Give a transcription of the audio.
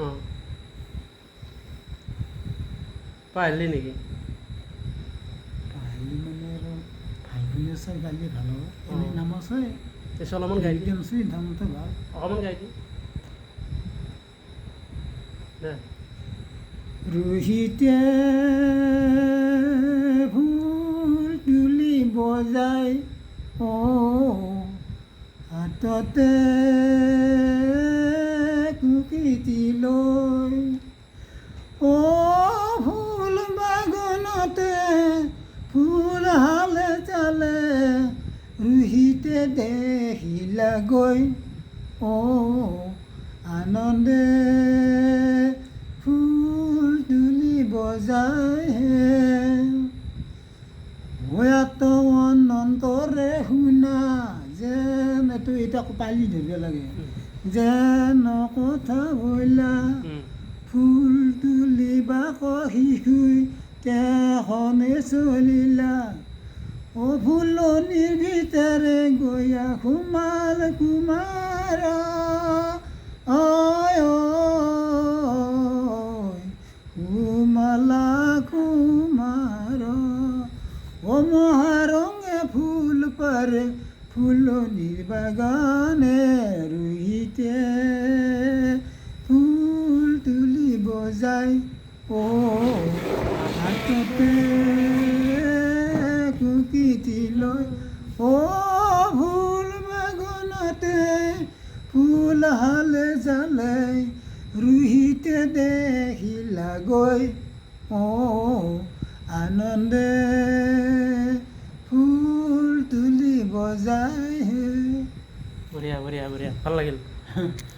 অঁ পাৰিলি নেকি? পাৰিলি মানে আৰু ভাল শুনি আছে গালি ভাল হ'ব এনেই অঁ। নাম আছে এই অলপমান গাই দি, ধামতে ভাল অকণমান গাই দি দে। ৰোহিতে ফুল তুলি বজাই হাততে কুকিতি লৈ ফুল বাগনতে ফুল হালে চালে ৰোহিতে দেখিলা গৈ আনন্দে ফুল তুলি বজাই ময়াত অনন্তৰে শুনা যেন এইটো এতিয়া পালি ধৰিব লাগে যেন কথা বইলা ফুল তুলিবা শিশুই তেখনে চলিলা ফুলনিৰ ভিতৰে গয়া সোমাল কুমাৰ সোমালা কুমাৰ মহাৰঙে ফুল পাৰে ফুলনিৰ বাগানে ৰোহিতে ফুল তুলি বজাই হাততে কুকিতি লৈ ফুল বাগনতে ফুল হালে জালে ৰোহিতে দেখিলা গৈ আনন্দে ফুল তুলি বজাই বঢ়িয়া বঢ়িয়া বঢ়িয়া ভাল লাগিল।